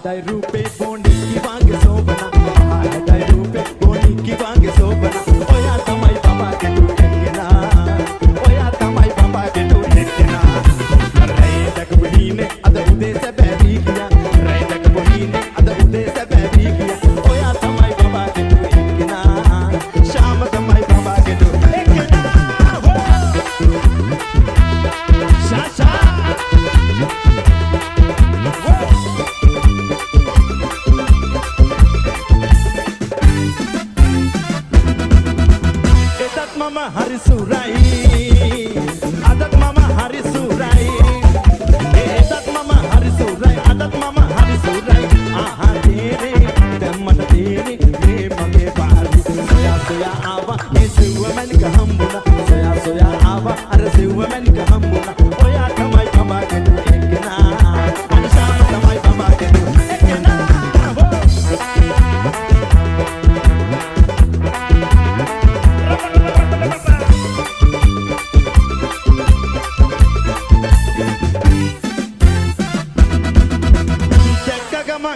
Dai rupe boni ki wange sobana dai rupe boni ki wange sobana oya tamai baba ke tu ekena oya tamai baba ke tu ekena rai dak budine ada ude se baby kiya rai dak budine ada ude se baby kiya oya tamai baba ke tu ekena sham tamai baba ke tu ekena sha sha Mama hari surai adat mama hari surai adat mama hari surai adat mama hari surai aha tere dammat tere me mage paali soya soya ava me siwaman ka hambuna soya soya ava ar siwaman ka hambuna oya tamai baba ke tu ekna anisha tamai baba ke tu ekna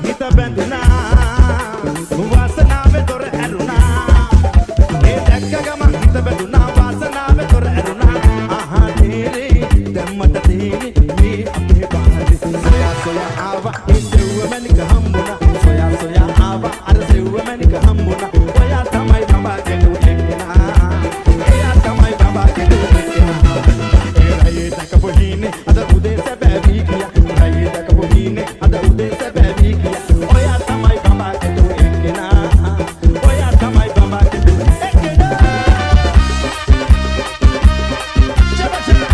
Hita bandna wasana ve dor aruna e dakka gama hita bandna wasana ve dor aruna aha tere dammat tere me apne baari soya soya ava e sewman ka hambuna soya soya ava ar sewman ka hambuna oya tamai baba ke tu ekna oya tamai baba ke tu ekna e raye dak bohine ada ude se baby kiya raye dak bohine ada ude se baby kiya oya tamai baba ke tu ekna oya tamai baba ke tu ekna chaba chaba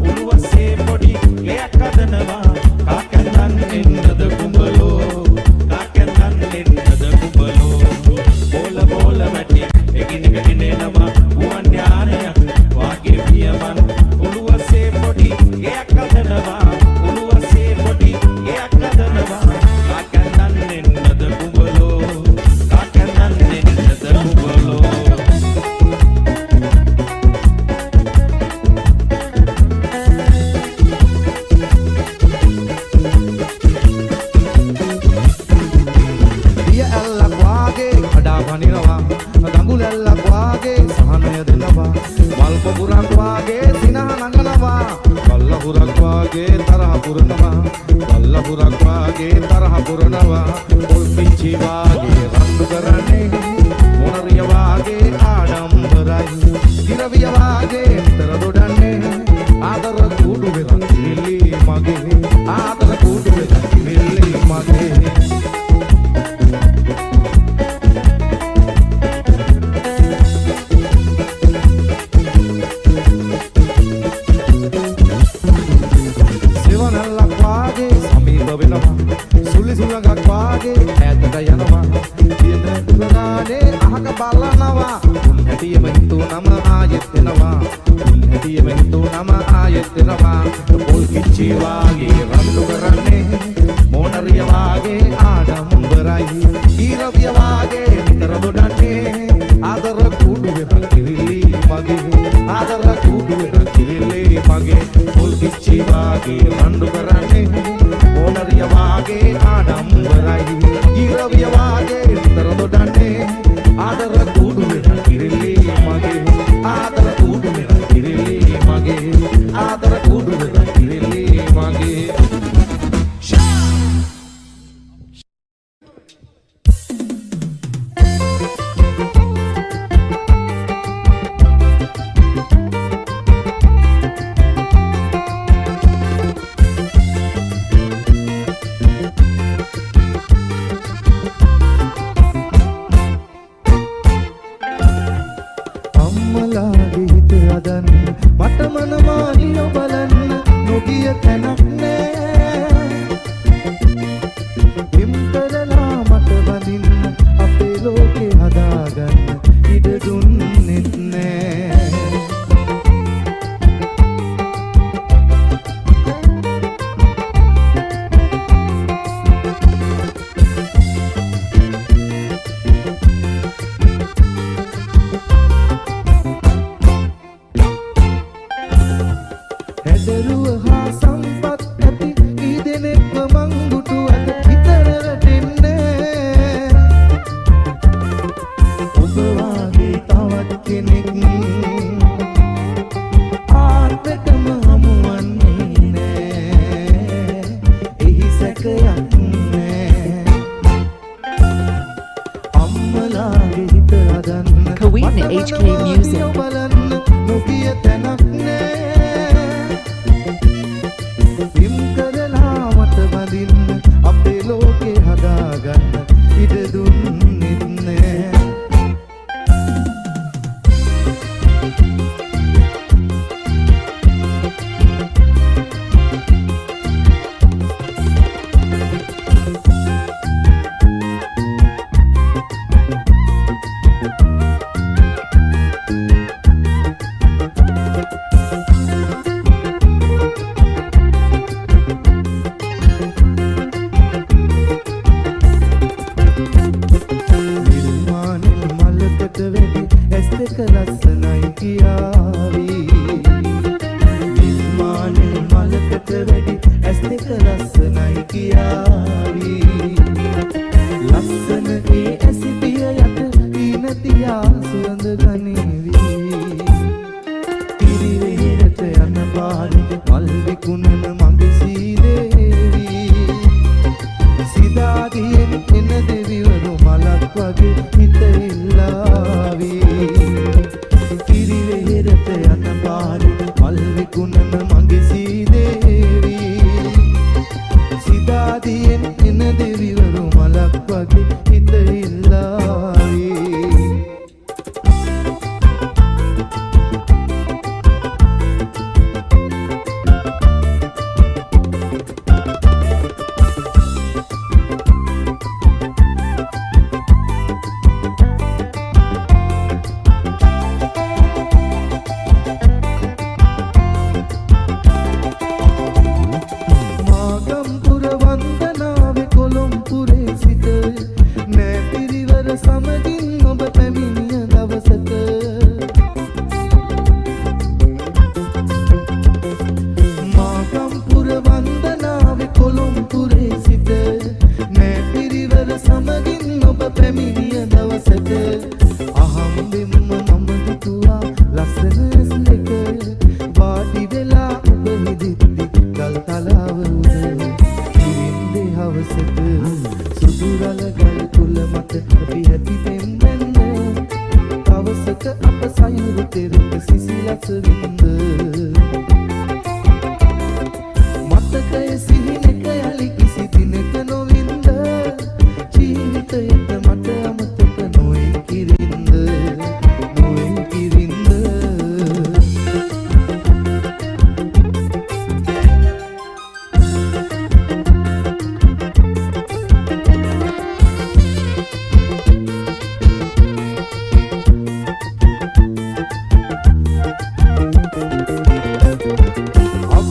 Uluwa se podi, le akadanawa, kakandan වාගේ තරහ පුරනවා වල්ලපුරක් වාගේ තරහ පුරනවා පොල් පිච්චි වාගේ රණ්ඩු කරන්නේ මොනරිය වාගේ ආඩම්බරයි දිරවිය වාගේ නිතර දොඩන්නේ ආදර කුඩු වෙලා කිරිලි මගේ ආදර කුඩු වෙලා කිරිලි මගේ සුලි සුලඟක් වාගේ ඈතට යනවා දියද දුරානේ අහක බලනවා උන් හැටියෙම හිතුනම ආයෙත් එනවා උන් හැටියෙම හිතුනම ආයෙත් එනවා පොල් කිච්චි වාගේ රණ්ඩු කරන්නේ මොනරිය වාගේ ආඩම්බරයි ඊරවිය වාගේ නිතර දොඩන්නේ ආදර කුඩු වෙන කිරිලි මගේ ආදර කුඩු වෙන කිරිලි මගේ පොල් කිච්චි වාගේ රණ්ඩු කරන්නේ මොනරිය වාගේ ආඩම්බරයි ඊරවිය වාගේ නිතර දොඩන්නේ ආදර කුඩු වෙන කිරිලි මගේ ආදර කුඩු වෙන කිරිලි මගේ ආදර කුඩු වෙන කිරිලි මගේ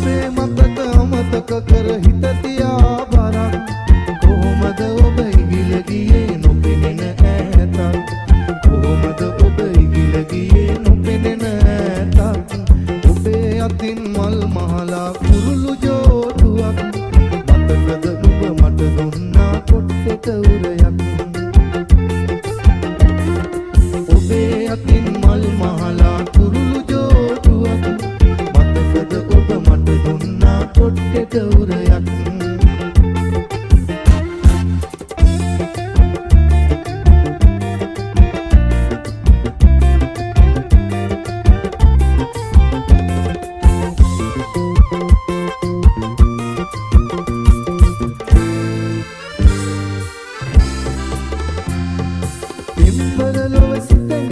අපේ මතක අමතක කර හිත තියා බරක් කොහොමද ඔබ ඉගිල ගියේ නොපෙනෙන ඈතක් කොහොමද ඔබ ඉගිල ගියේ නොපෙනෙන ඈතක් ඔබේ අතින් මල් මහලා කුරුළු ජෝඩුවක් මතකද ඔබ මට දුන්නා කොට්ටෙට උරයක් ඔබේ අතින් මල් මහලා කුරුළු ජෝඩුවක් මතකද ඔබ මට දුන්නා කොට්ටෙට උරයක්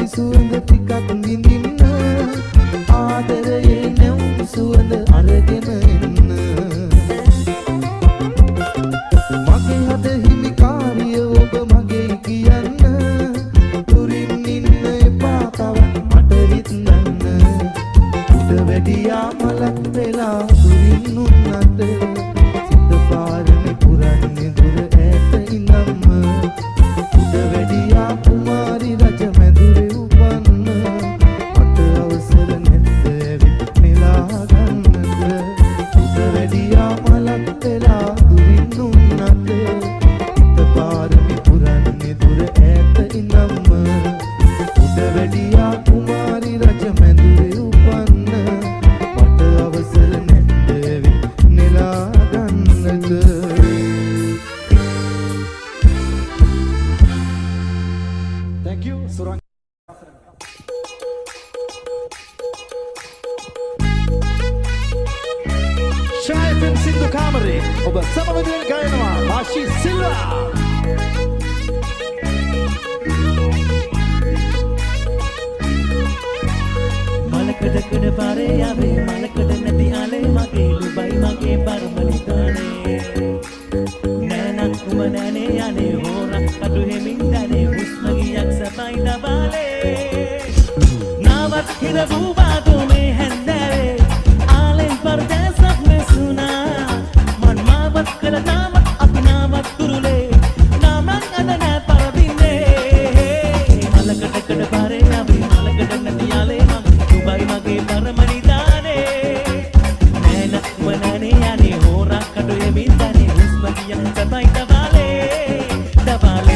සුවඳ ටිකක් විඳින්න ආදරයේ නැවුම් සුවඳ අරගෙන එන්න මගේ හද හිමිකාරිය ඔබ මගේ කියන්න දුරින් ඉන්න එපා තව මට විත්නන්න උඩ වැඩියා මලක් වෙලා දුරින් උන්නට සිත පාරනේ පුරන්නේ දුර ඈත ඉඳන්ම උඩ වැඩියා කුමාරි රජ මැදුරේ සින්දු කාමරේ ඔබ සමවැදෙන ගයනවා මාෂි සිල්වා මලකඩ පාරේ ආවේ මලකඩ නැති ආලේ මගේ දුබයි මගේ පරමලිතානේ නෑනක් උඹ නෑනේ යන්නේ හොරක් කඩු හෙමින් දනේ හුස්ම ගියක් සතයි දබාලේ නාවත් හිර වූ මේ හැන්දෑවේ ආලෙන් පරදැසක් මෙසුනා මන් මාවත් කළ නාමත් අපි නාවත් තුරුලේ නාමක් අද නෑ පරදින්නේ මලකඩ පාරේ ආවේ මලකඩ නැති ආලේ මගේ මගේ පරමනිදානේ නෑනක් වනනේ යන්නේ හොරක් කඩු හෙමින් දනේ හුස්ම ගියක් සතයි දබාලේ දබාලේ නිදානේ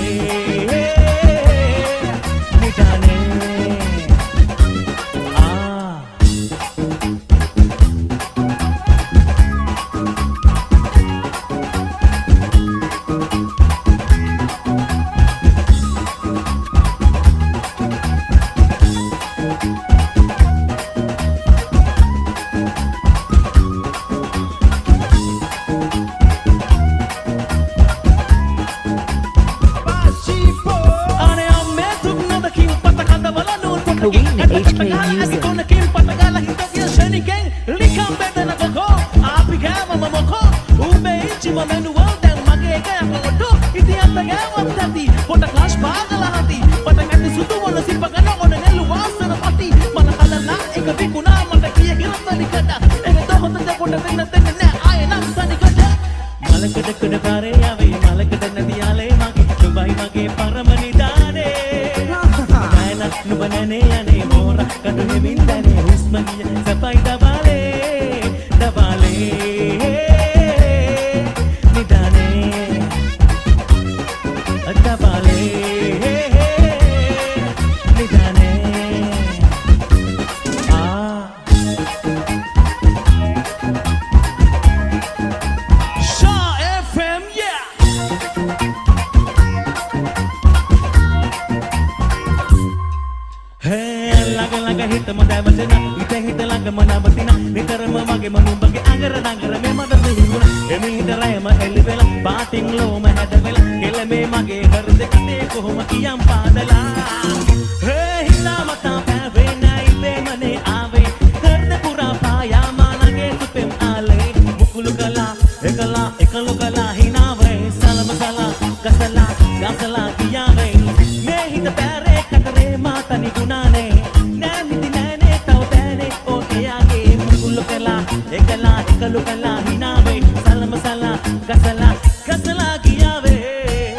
ekala කලු කලා හිනාවේ සලම සලා කසලා කසලා ගියාවේ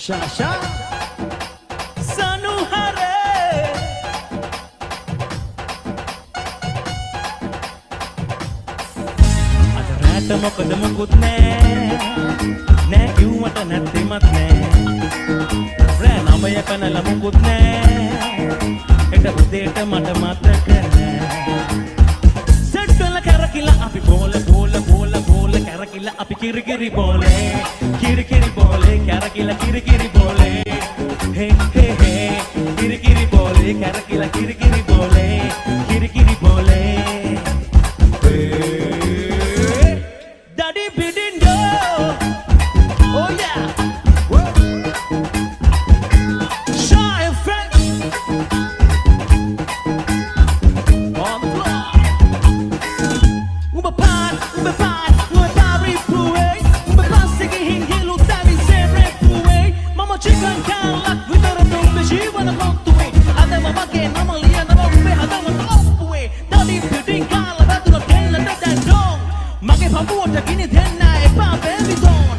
ශාෂා සනුහරේ අද රැට මොකද මුකුත් නෑ කිව්වට නැත්තිමත් නෑ රෑ නමය කනල මුකුත් නෑ එට උදේට මට මතක නෑ සෙට්වල කැරකිලා අපි බෝල කැරකිලා අපි කිරිකිරි බෝලේ කැරකිලා කිරිකිරි බෝලේ හේ කිරිකිරි බෝලේ කැරකිලා කිරිකිරි බෝලේ Daddy Bidindo Oh yeah Shy and French On the floor Umapan ripuwe Umapan sige hingilu tabi sempre puwe Mama chicken kalak Vitara tumbe jiwana kontuwe Adama make namalia nama ube adama topuwe Daddy Bidindo kala badula kella dadadong Mage pambuwata gini denna epa baby don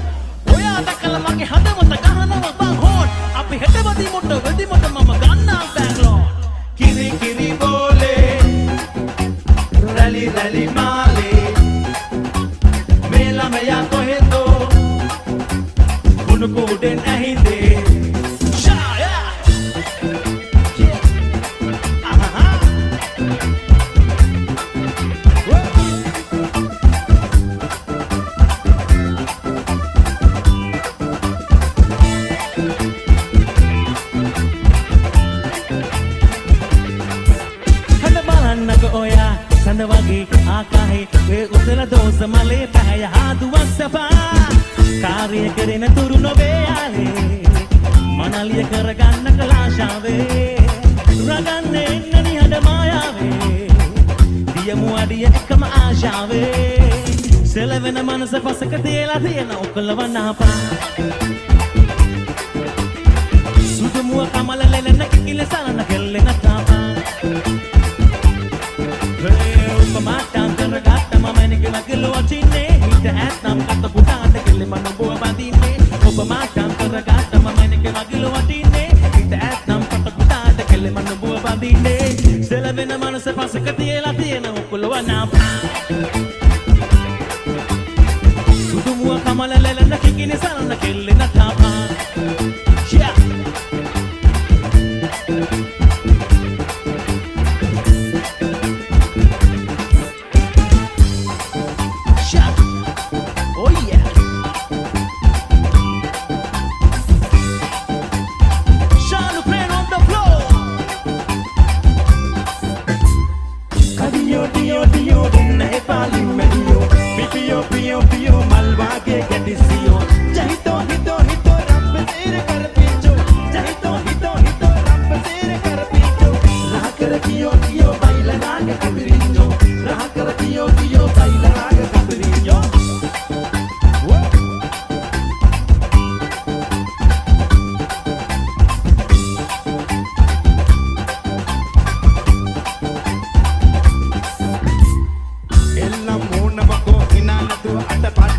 Oya dakala mage hadamata gahanawa banghon Api hetawadi mutta wedi mutta mama ganna Bangalore කිරිකිරි බෝලේ රැලි මාලේ මේ ළමයා කොහෙන්දෝ කුණු කුඩෙන් ඇහිඳේ Shaya Handa balannaka oya sanda wage ආකාහේ වේ උතල දෝස මලේ පැහැය හාදුවක් සපා කාර්ය කරන තුරු නොවේ ආලේ මනලිය කරගන්න කලාශාවේ රගන්නේ එන්නනි හඬ මායාවේ දියමු අඩිය එකම ආශාවේ සෙලවෙන මනස පසක තියලා තියෙන ඔකලවනාපා සුදුමුව කමල ලෙලන කිකිල සලන කෙල්ලෙන තාපා උපමාටම් කරගත්ත මමනික වගල වටින්නේ හිත ඇත්නම් කත පුටාට කෙල්ල මනුබුව බඳින්නේ උපමාටම් කරගත්ත මමනික වගල වටින්නේ හිත ඇත්නම් කත පුටාට කෙල්ල මනුබුව බඳින්නේ සෙලවෙන මනස පසක තියලා තියෙන ඔකලවනාපා සුදුමුව කමල ලෙලන කිකිල සලන කෙල්ලෙන තාපා Yeah පියෝ මල්වාගේ ගැටිසියෝ ජහිතෝ හිතෝ රම්ප තේර කරපීචෝ ජහිතෝ හිතෝ රම්ප තේර කරපීචෝ රහකර කියෝ බයිලනාගේ කපිරින්ජෝ රහකර කියෝ බයිලනාගේ කපිරින්ජෝ එල්ලම් මෝනවකෝ හිනානතුව අට